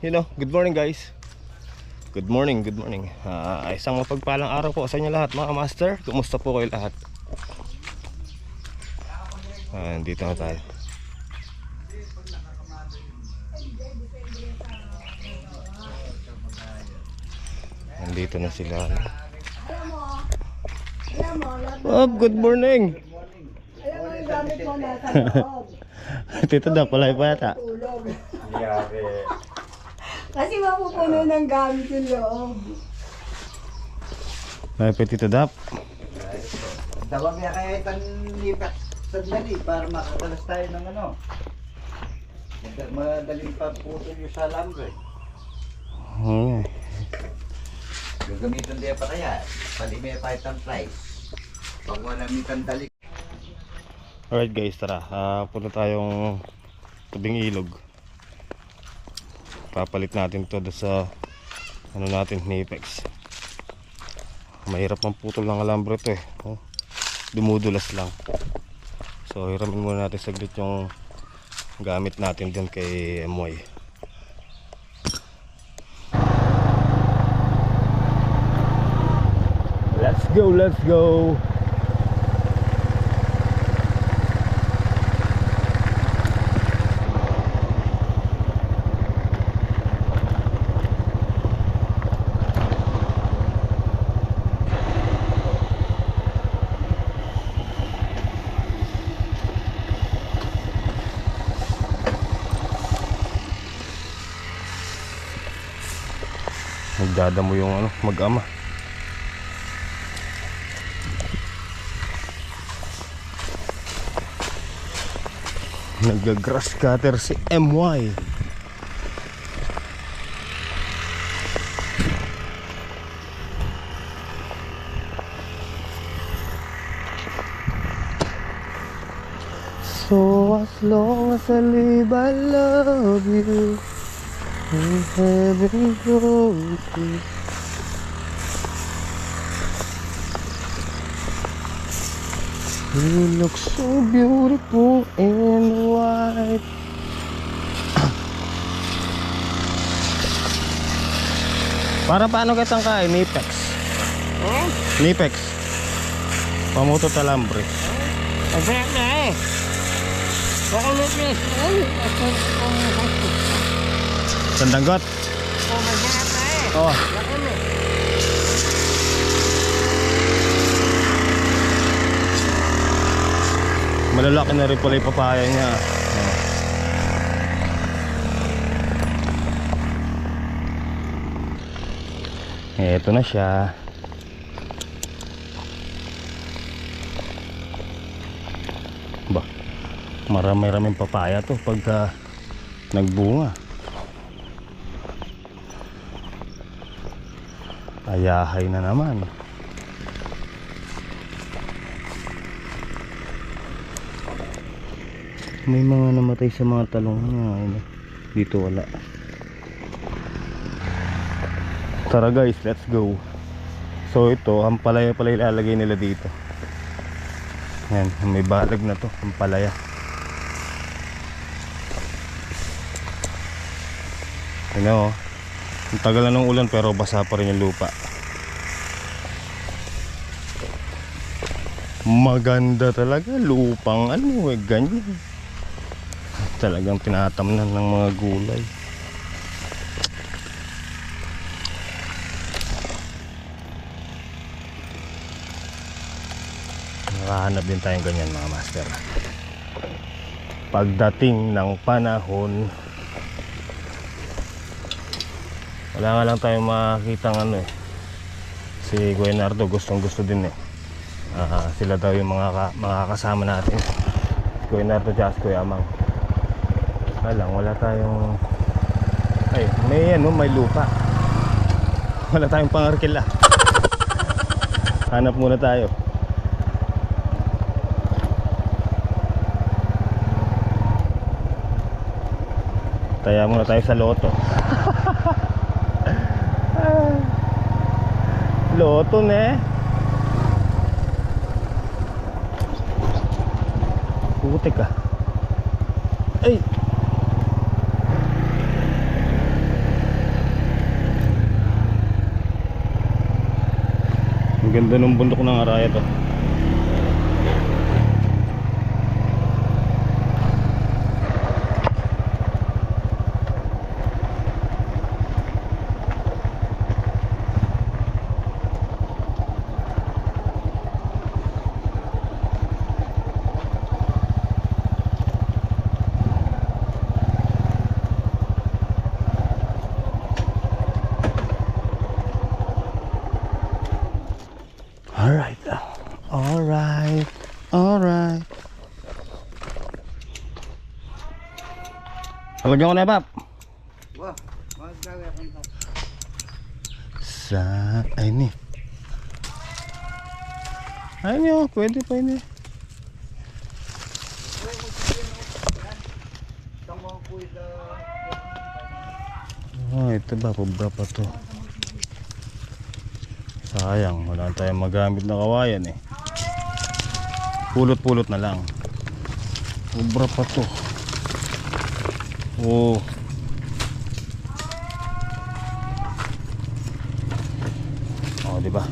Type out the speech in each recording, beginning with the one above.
Good morning guys. Good morning. Isang mapagpalang araw po sa inyo lahat mga master. Kumusta po kayo lahat? Dito na tayo. Nandito na sila. Good morning. Alam mo yung gamit mo nasa loob. Tito daw pala pa yata. Kasi mapupuno ng gamit yung loob. Ay pa Tito Dap. Tawag niya kaya itang lipat sandali para makakalas tayo ng ano. Madaling pagputol yung sa lambre. Gagamitin din pa kaya. Palimay pa itang price. Pag wala mitang dali. Alright guys, tara. Punta tayong tabing ilog. Papalit natin to sa ano natin, Apex. Mahirap ang putol ng alambre to eh. Dumudulas lang. So hiramin muna natin saglit yung gamit natin dun kay Moy. Let's go. Nagdadamo yung ano, mag-ama. Nag-grass cutter si MY. So as long as I live, I love you. In heaven goes. You look so beautiful in white. Para paano kitang kain? Nipex. Nipex. Pamuto talambre. Masarap na eh. Pakulot na Sandanggot. masarap na eh. Oh. Malalaki na rin pala yung papaya niya. Eto na siya. Ba, marami-raming papaya to pagka nagbunga. Ayahay na naman. May mga namatay sa mga talong niya. Dito wala. Tara guys, let's go. So ito, ang palaya pala ilalagay nila dito. Yan, may balag na to, ang palaya. Yan o. Ang tagal na ng ulan pero basa pa rin yung lupa. Maganda talaga, lupang ano eh, ganyan. Talagang tinatamnan ng mga gulay. Nakahanap din tayong ganyan mga master. Pagdating ng panahon, wala nga lang tayong makakitang ano eh. Si Guenardo gustong gusto din eh. Sila daw yung mga kasama natin. Guenardo at Kuya Amang. Wala tayong ay may ano, may lupa. Wala tayong pangarkila. Hanap muna tayo. Taya muna tayo sa loto. Loto ne. Putik ka. Ay. Ganda ng bundok ng Araya to. Alright. Alright. Alright. Pagod ko na, Pap. Wah, mas gagawin ko. Sa... Ay, ni. Ay, niyo. Pwede pa yun eh. Oh, ito ba? Pabra pa to. Sayang, wala tayong magamit na kawayan eh. Pulot-pulot na lang. Ubra pa to. Oh. Oh, di ba?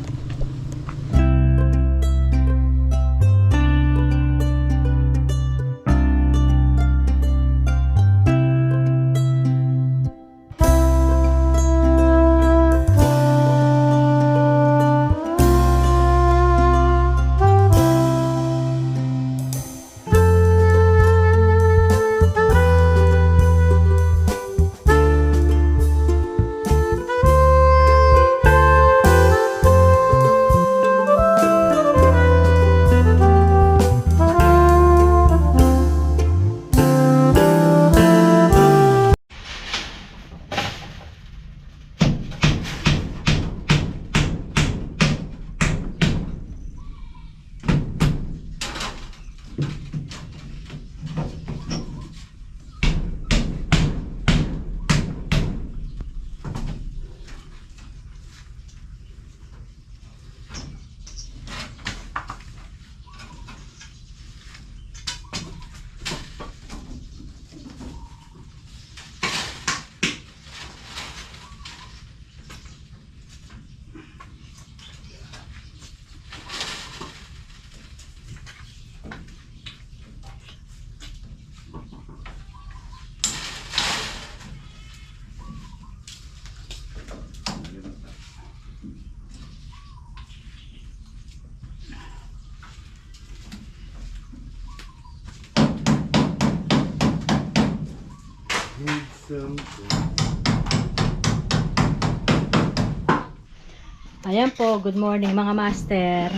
Ayan po, good morning mga master.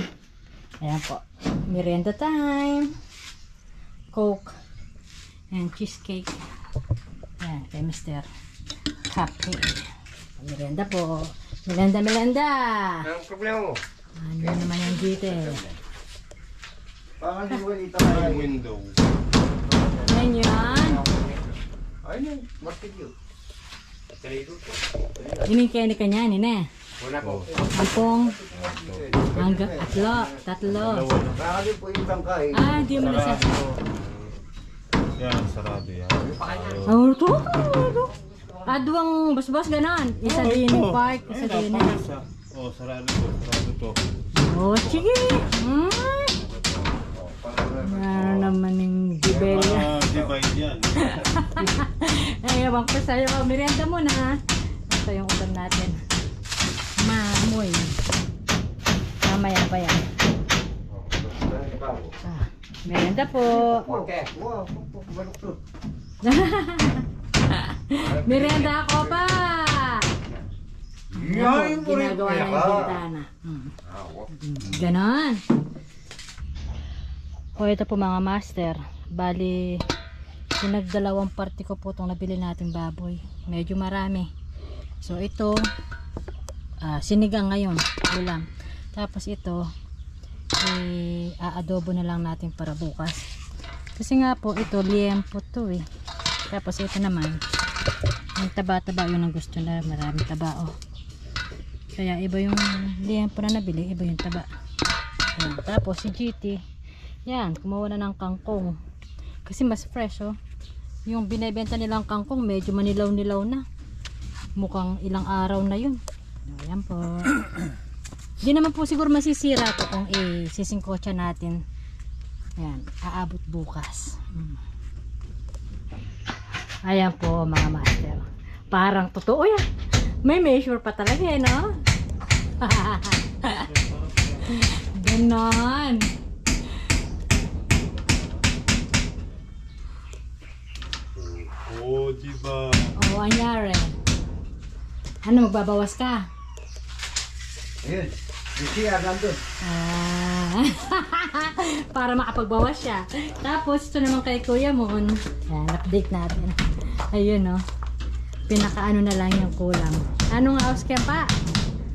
Ayan po, merienda time. Coke and cheesecake. Ayan, kay Mr. Happy. Merienda po. Merienda. Ang problema mo? Ano naman yung dito eh. Parang di ko nito na Window. Ayan yan. Ayun, martilyo. Ining kaya ni kanya, nina. Wala ko. Ampong. Hanggang tatlo. Baka din po yung tangkay. Ah, di mo na sa... Yan, sarado yan. Oh, ito. Adwang basbas ganon. Isa din yung park, isa din yung... Oh, sarado to, sarado to. Oh, sige. Ano naman yung gibelya. Divide yan. Ay, ewan ko sa'yo. Merienda muna ha. Ito yung ulam natin. Mamoy. Mamaya pa yan. Ah, merienda po. Okay. Wow, baluktot. Merienda ako pa. Yan, Ginagawa na yung bintana. Ganon. O ito po mga master. Bali, pinagdalawang parte ko po itong nabili nating baboy. Medyo marami. So ito, sinigang ngayon. Ulam. Tapos ito, aadobo na lang natin para bukas. Kasi nga po, ito liempo to eh. Tapos ito naman, yung taba-taba yun ang gusto na. Maraming taba oh. Kaya iba yung liempo na nabili, iba yung taba. Ayan. Tapos si GT, yan, kumuha na ng kangkong. Kasi mas fresh oh. Yung binebenta nilang kangkong medyo manilaw-nilaw na. Mukhang ilang araw na yun. Ayan po. Di naman po siguro masisira to kung sisingkotsa natin. Ayan, aabot bukas. Ayan po mga master. Parang totoo yan. May measure pa talaga eh, no? Ganon. Oh, diba? O, anyari. Ano, magbabawas ka? Ayun. Yung CR nandun. Para makapagbawas siya. Tapos, ito naman kay Kuya Mon. Ayan, update natin. Ayun, no? Pinaka-ano na lang yung kulang. Anong house kaya pa?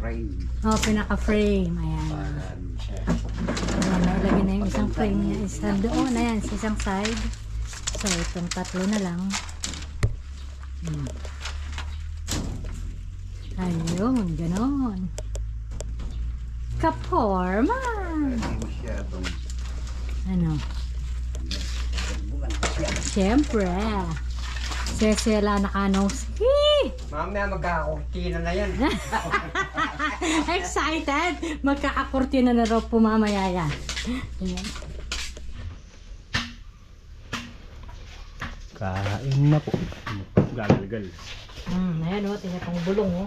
Frame. Oh, pinaka-frame. Ayan. Ayan, nailagay na yung isang frame niya. Isang doon. Ayan, sa isang side. So, itong tatlo na lang. Ayun, ganon. Kaporma! Hindi mo siya itong Ano? Siyempre. Sesela na kanong. mamaya magkakakurtina na yan. Excited! Magkakakurtina na raw po mamaya yan. Ayan. Kain na po. Gagalgal. Ayan o, tingnan pang bulong o.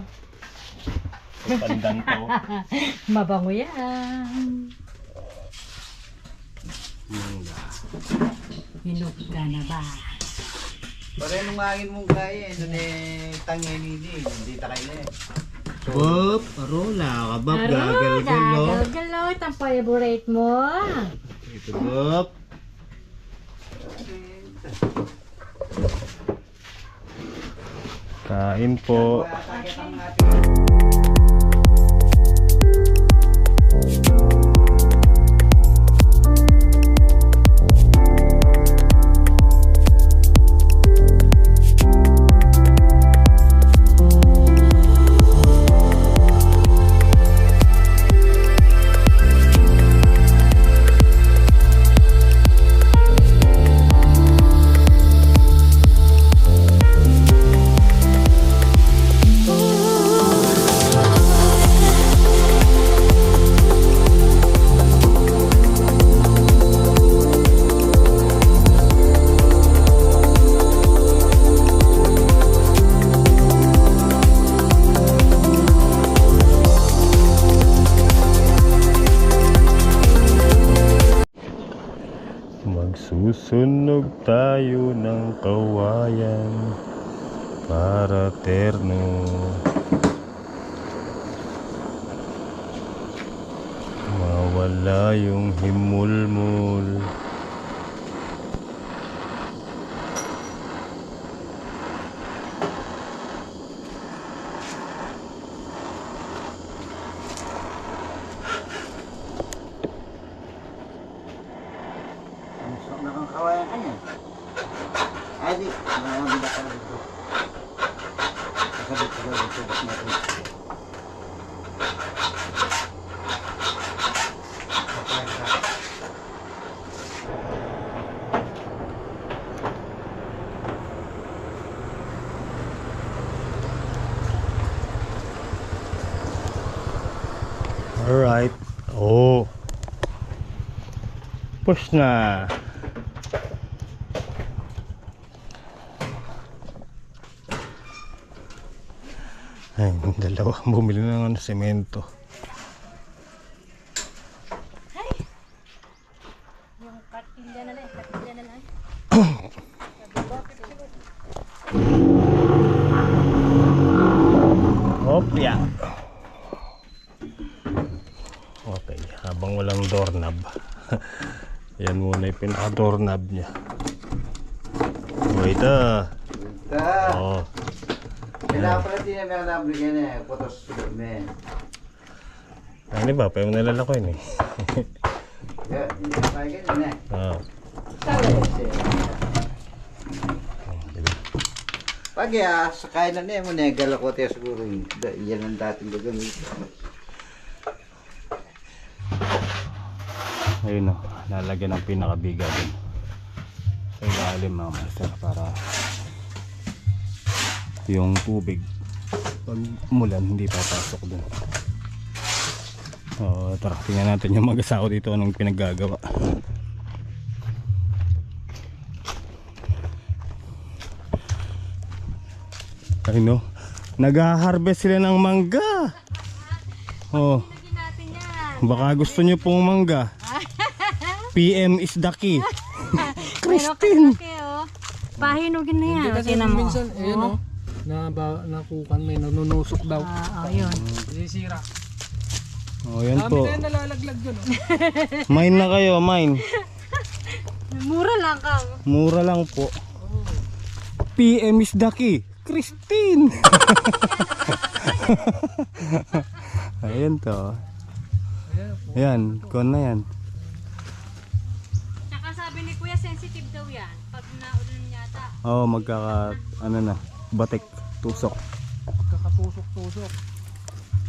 Pandan to. Mabango yan. Hinog ka na ba? Pare nung hangin mong kaya, doon tangin hindi takay na eh. Bob, arola, kabab, Gagalgal o. Ito ang favorite mo. Ito, Bob. Kain po. Kaya target ang ating Magsusunog tayo ng kawayan para terno. Mawala yung himulmul. nakakawayan ka niya. Ay di, nakakabila ka dito. Nakabit ka dito. Alright. Oh. Push na. Ay, dalawa. Bumili na ng semento. Yung kartilya na lang. Kartilya na lang. Hopya. Okay, habang walang doorknob. Yan muna yung pinaka-doorknob niya. Wait Oh. Kailangan din na meron na bigyan eh. Putos me. Ano ba? Pwede mo nalalako yun eh. Yeah, hindi na tayo ganyan eh. Ah. Pag sakay na niya mo na galako tayo siguro. Yan ang dating gagamitin. Ayun o, lalagyan ng pinakabiga din sa ilalim mga master para yung tubig pag umulan hindi papasok dun. Tara, tingnan natin yung mag-asawa dito anong pinaggagawa. Ay no, nag-harvest sila ng mangga. Oh, Lagyan natin yan. baka gusto nyo pong mangga. PM is the key. Christine. Meron ka oh. Pahinugin na yan. Hindi kasi Tingnan mo. minsan, ayun Oo. nakukan, may nanunusok daw. Yun. Sisira. Oh, yan Dami po. na yan nalalaglag dun. Mine na kayo, mine. Mura lang ka. Mura lang po. PM is the key. Christine. Ayan to. Ayan, kon na yan. Tsaka sabi ni Kuya, sensitive daw yan. Pag naulan yata. Oh, batik, tusok. Kakatusok-tusok.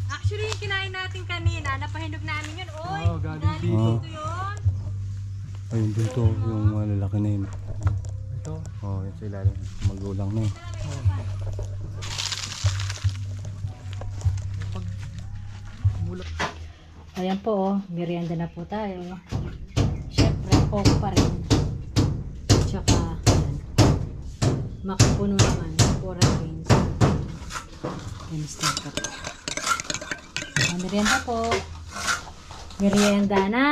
Actually, yung kinain natin kanina, napahinog namin yun. Oy, Oo, galing dito. dito yun. Ayun dito, yung malalaki na yun. Ito. Oh, yun sa ilalim. Magulang na yun. Mulak. Ayan po, oh. Merienda na po tayo. Siyempre, coke pa rin. Tsaka, ayan. Makapuno naman. Pura beans. Mr. Cup. Merienda po. Merienda na.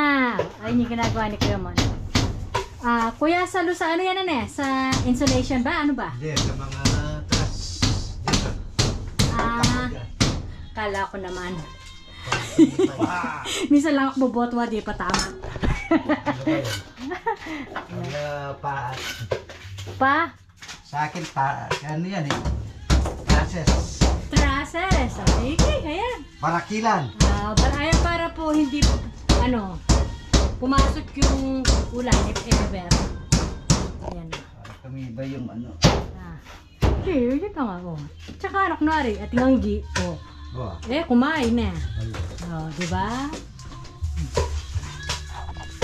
Ayun yung ginagawa ni Kuya Mon. Kuya, salo sa ano yan sa insulation ba? Ano ba? Hindi, sa mga truss. Kala ko naman. Minsan lang ako bobotwa, di pa tama. Pa, Pa? sa akin pa, ano yan eh. Trusses. Trusses. Sige, ayan. Parakilan. Ayan para po hindi pumasok yung ulan if ever. Ayan. Tumiba yung ano. Sige, yun na nga. Oh. Tsaka kunwari, at nganggi. Oh. Oh. Kumain na. Oh, di ba?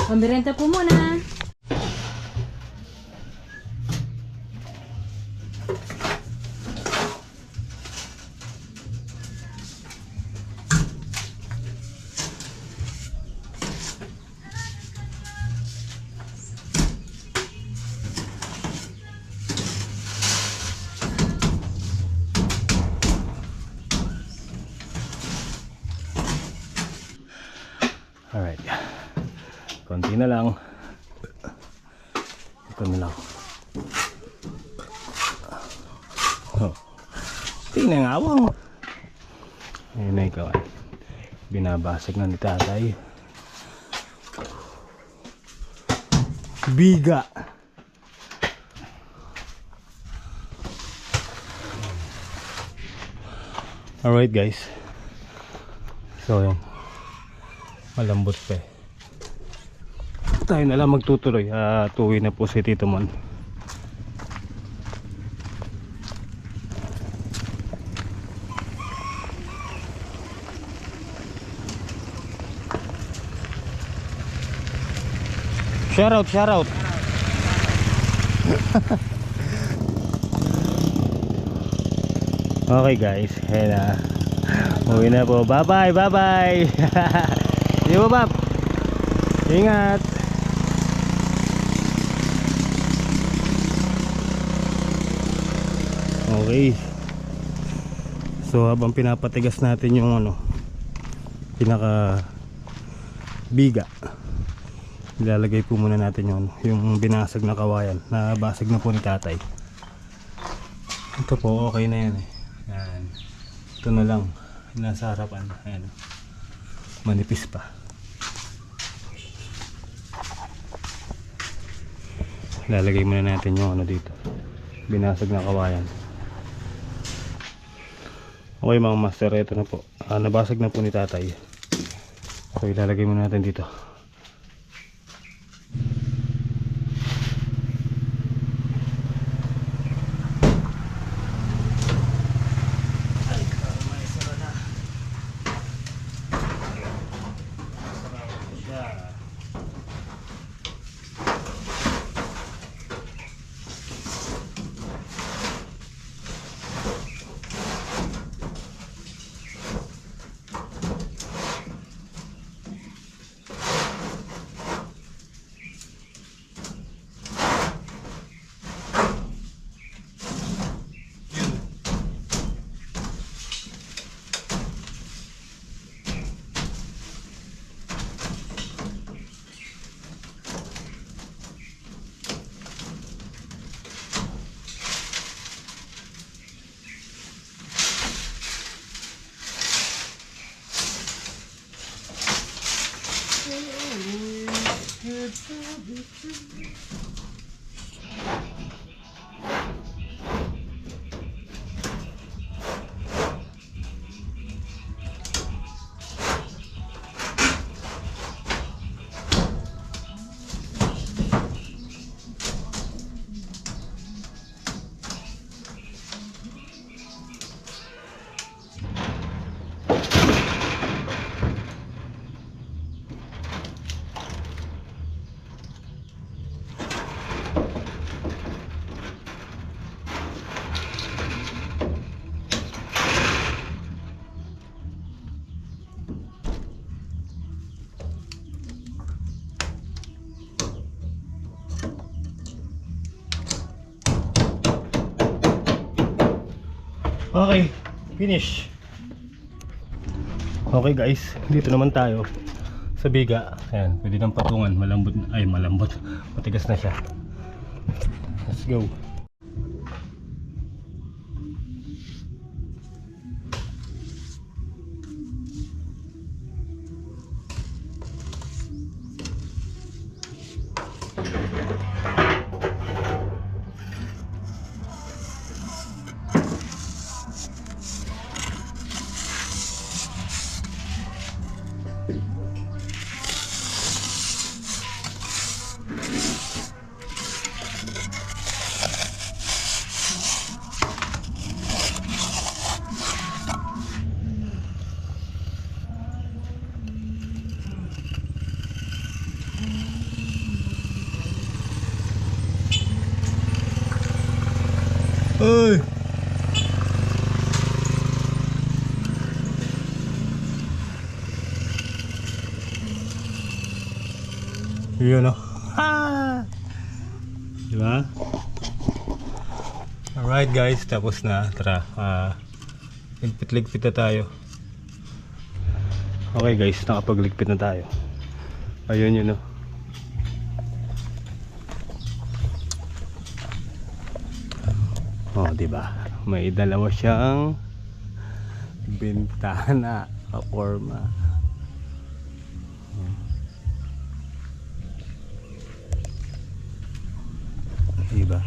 Pambirenta po muna. Alright. Konti na lang. Ito na lang. Oh. Tinangawang. Ayun na ikaw. Binabasag na ni tatay. Biga. Alright guys. So yan. Malambot pa eh. Tayo na lang magtutuloy. Tuwi na po si Tito Mon. Shoutout, shoutout. Okay guys, ayan na. Uwi na po. Bye bye, bye bye. Di ba, Bab? Ingat. Okay. So habang pinapatigas natin yung pinaka biga, ilalagay po muna natin yung binasag na kawayan na basag na po ni tatay. Ito po okay na yan eh. Yan. Ito na lang nasa harapan. Ayan. Manipis pa. Lalagay muna natin yung dito, binasag na kawayan. Okay mga master, ito na po. Nabasag na po ni tatay. So ilalagay muna natin dito. Okay, finish. Okay guys, dito naman tayo sa biga. Ayan, pwede nang patungan. Malambot, ay malambot. Matigas na siya. Let's go. Ay! Yun o. Ha! Diba? Alright guys, tapos na. Tara, ligpit-ligpit na tayo. Okay guys, nakapagligpit na tayo. Ayun yun o. Oh, diba? May dalawa siyang bintana kaporma. Diba?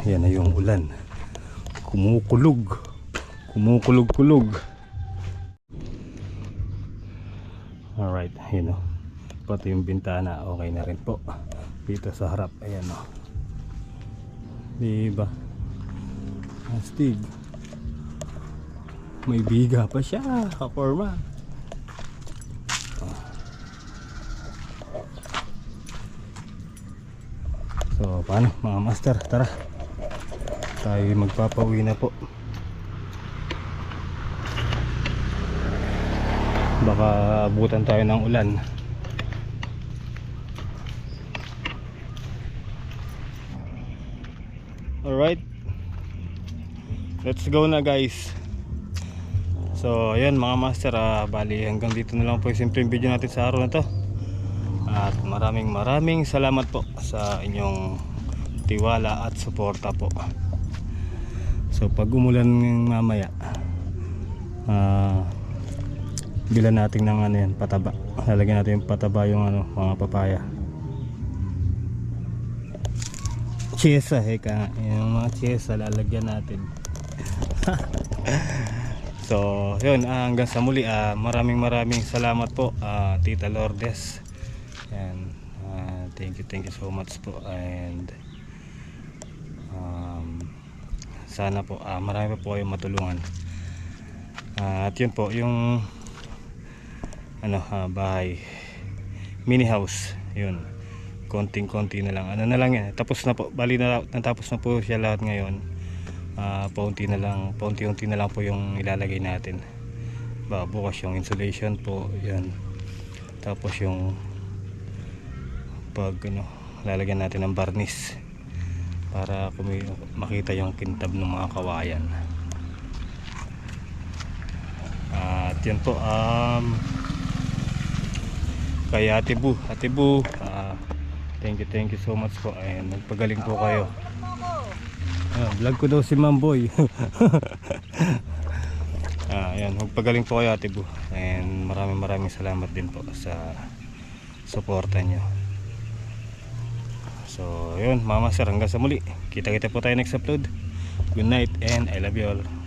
Yan na yung ulan. Kumukulog. Kumukulog-kulog. Alright, yun o. Pati yung bintana, okay na rin po. Dito sa harap, ayan o. Diba? Astig. May biga pa siya, kaporma. So, paano mga master? Tara. Tayo magpapauwi na po. Baka abutan tayo ng ulan. Alright, let's go na guys. So ayan mga master, bali hanggang dito na lang po yung simpleng video natin sa araw na to. At maraming salamat po sa inyong tiwala at suporta po. So pag umulan mamaya, bilan natin ng ano yan, pataba. Lalagyan natin yung pataba, yung ano, mga papaya. Chesa, heka, yung mga chesa lalagyan natin. So yun, hanggang sa muli, maraming salamat po, Tita Lourdes. And thank you so much po. And sana po marami pa po kayong matulungan. At yun po yung ano, bahay, mini house, yun, konting-konti na lang, ano na lang yan, tapos na po, bali na, natapos na po siya lahat ngayon. Paunti na lang, paunti-unti na lang po yung ilalagay natin. Bukas yung insulation po, yan, tapos yung pag ano, lalagyan natin ng varnish para makita yung kintab ng mga kawayan. At yan po, kay Ate Bu, thank you so much po, and magpagaling po kayo. Vlog ko daw si Mamboy. Ayan, magpagaling po kayo Ate Bu, and maraming salamat din po sa suporta nyo. So yun, mama sir, hanggang sa muli. Kita-kita po tayo next upload. Good night and I love you all.